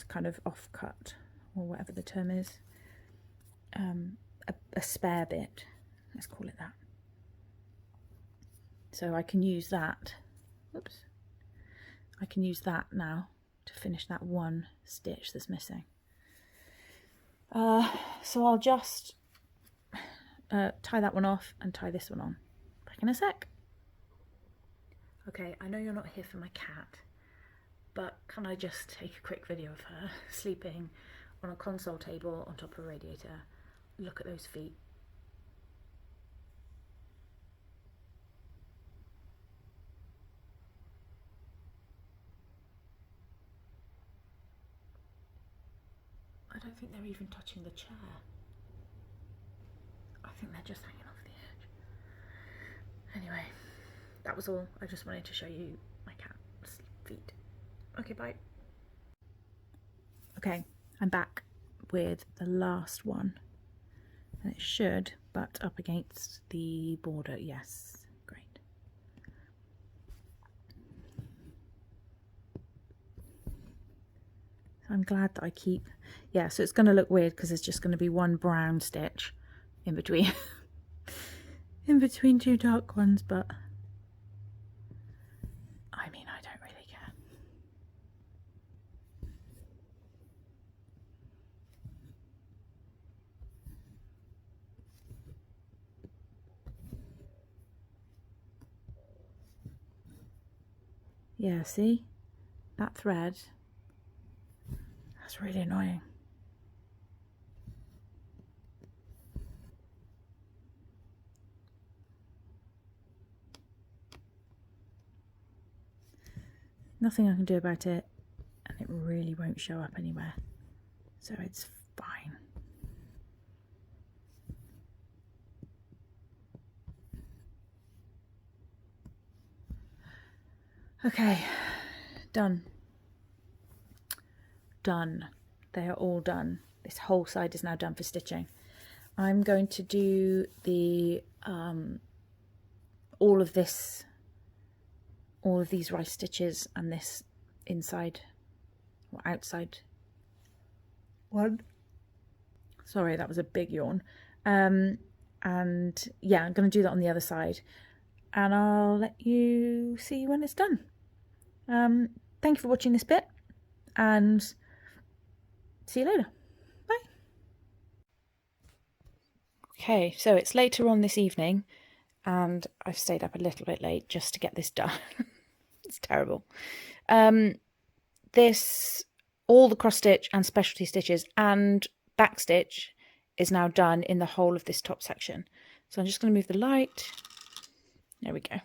A: kind of offcut, or whatever the term is, a spare bit, let's call it that. So I can use that. Oops. I can use that now to finish that one stitch that's missing. So I'll just tie that one off and tie this one on. Back in a sec. Okay, I know you're not here for my cat, but can I just take a quick video of her sleeping on a console table on top of a radiator? Look at those feet. I don't think they're even touching the chair. I think they're just hanging off the edge. Anyway, that was all. I just wanted to show you my cat's feet. Okay, bye. Okay, I'm back with the last one. And it should butt up against the border. Yes, great. I'm glad that I keep, yeah, so it's going to look weird because there's just going to be one brown stitch in between. in between two dark ones, but I mean, I don't really care. Yeah, see? That thread, that's really annoying. Nothing I can do about it, and it really won't show up anywhere, so it's fine. Okay, done. Done. They are all done. This whole side is now done for stitching. I'm going to do the all of these rice stitches and this inside or outside one. Sorry, that was a big yawn. And yeah, I'm going to do that on the other side, and I'll let you see when it's done. Thank you for watching this bit, and see you later. Bye. Okay, so it's later on this evening, and I've stayed up a little bit late just to get this done. It's terrible. All the cross stitch and specialty stitches and back stitch is now done in the whole of this top section. So I'm just going to move the light. There we go.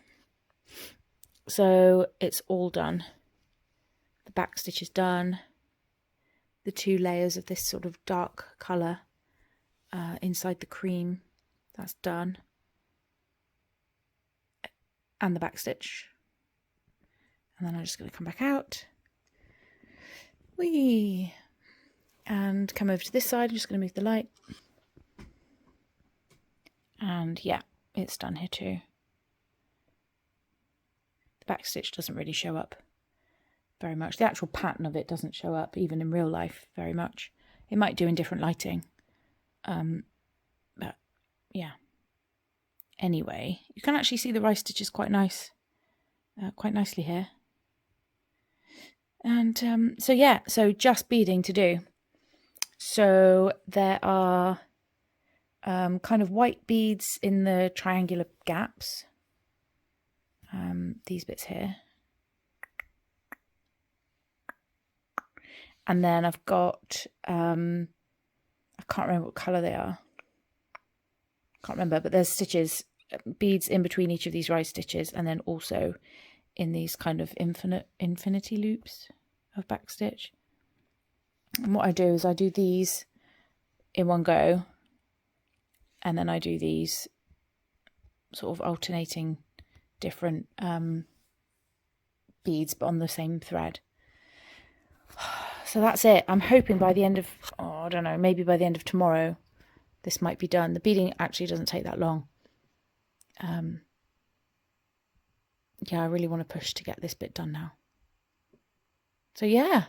A: So it's all done. The back stitch is done. The 2 layers of this sort of dark colour inside the cream, that's done. And the back stitch. And then I'm just going to come back out. Whee! And come over to this side. I'm just going to move the light. And yeah, it's done here too. The back stitch doesn't really show up very much. The actual pattern of it doesn't show up even in real life very much. It might do in different lighting. But yeah. Anyway, you can actually see the rice stitches quite nicely here. And so yeah, so just beading to do. So there are kind of white beads in the triangular gaps. These bits here. And then I've got, I can't remember what colour they are. Can't remember, but there's stitches, beads in between each of these rice stitches, and then also in these kind of infinity loops of back stitch. And what I do is I do these in one go, and then I do these sort of alternating different beads but on the same thread. So that's it. I'm hoping by the end of, I don't know, maybe by the end of tomorrow this might be done. The beading actually doesn't take that long. Yeah, I really want to push to get this bit done now. So yeah,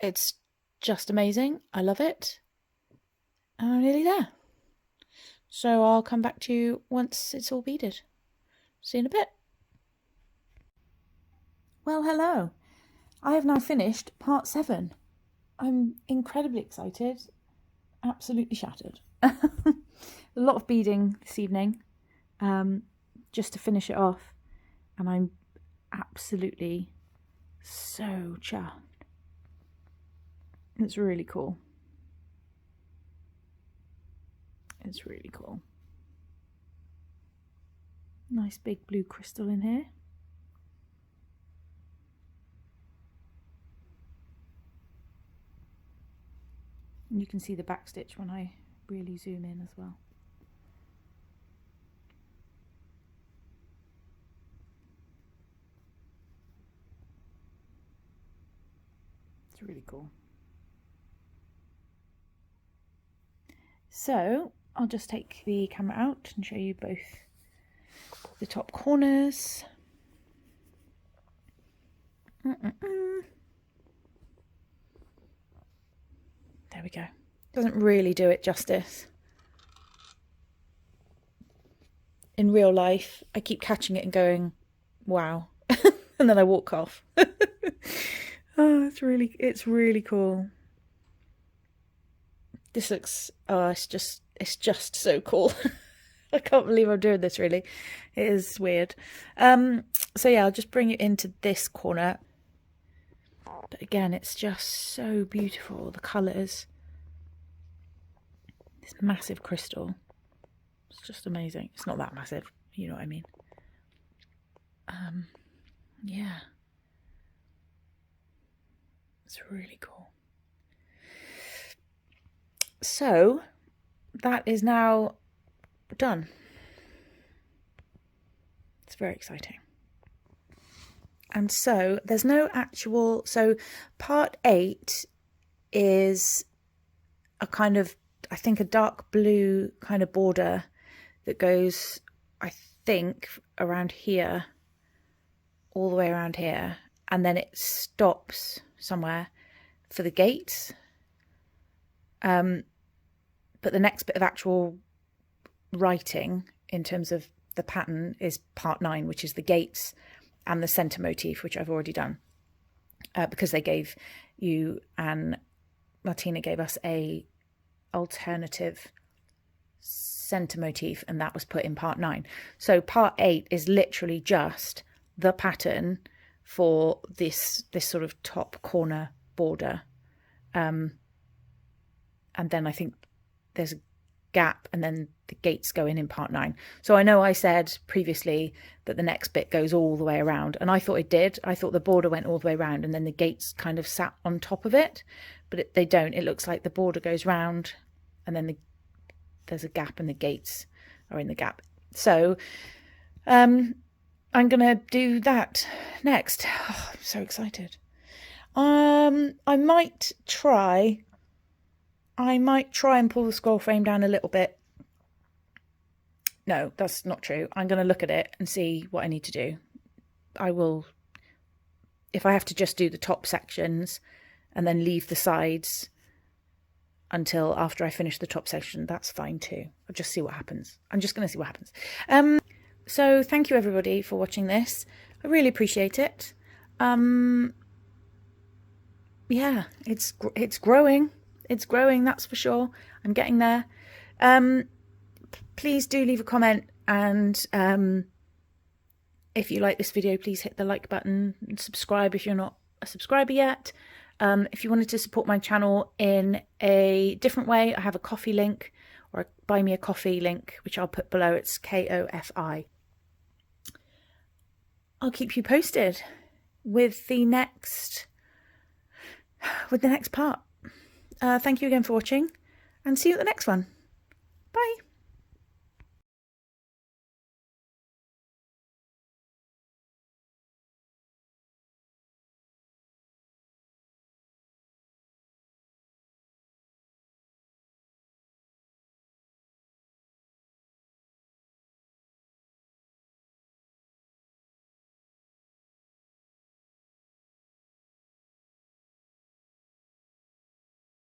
A: it's just amazing. I love it. And I'm nearly there. So I'll come back to you once it's all beaded. See you in a bit. Well, hello. I have now finished part 7. I'm incredibly excited. Absolutely shattered. A lot of beading this evening, just to finish it off. And I'm absolutely so chuffed. It's really cool. It's really cool. Nice big blue crystal in here. And you can see the back stitch when I really zoom in as well. It's really cool. So I'll just take the camera out and show you both the top corners. There we go. Doesn't really do it justice. in real life, I keep catching it and going, wow. And then I walk off. Oh, it's really cool. This looks, oh, it's just so cool. I can't believe I'm doing this, really. It is weird. So yeah, I'll just bring it into this corner. But again, it's just so beautiful. The colours. This massive crystal. It's just amazing. It's not that massive, you know what I mean. Yeah. It's really cool. So that is now done. It's very exciting. And so there's no actual, so part 8 is a kind of, I think, a dark blue kind of border that goes, I think, around here, all the way around here, and then it stops somewhere for the gates. But the next bit of actual writing in terms of the pattern is part 9, which is the gates and the centre motif, which I've already done, because they gave you, and Martina gave us a alternative centre motif, and that was put in part 9. So part 8 is literally just the pattern for this sort of top corner border, and then I think there's a gap, and then the gates go in part 9. So I know I said previously that the next bit goes all the way around, and I thought it did. I thought the border went all the way around and then the gates kind of sat on top of it, but they don't. It looks like the border goes round and then there's a gap and the gates are in the gap. So I'm gonna do that next. Oh, I'm so excited. I might try and pull the scroll frame down a little bit. No, that's not true. I'm going to look at it and see what I need to do. I will, if I have to just do the top sections and then leave the sides until after I finish the top section, that's fine too. I'll just see what happens. I'm just going to see what happens. So thank you everybody for watching this. I really appreciate it. Yeah, it's growing. It's growing, that's for sure. I'm getting there. Please do leave a comment, and if you like this video, please hit the like button and subscribe if you're not a subscriber yet. If you wanted to support my channel in a different way, I have a Ko-fi link, or a buy me a coffee link, which I'll put below. It's Ko-fi. I'll keep you posted with the next part. Thank you again for watching, and see you at the next one.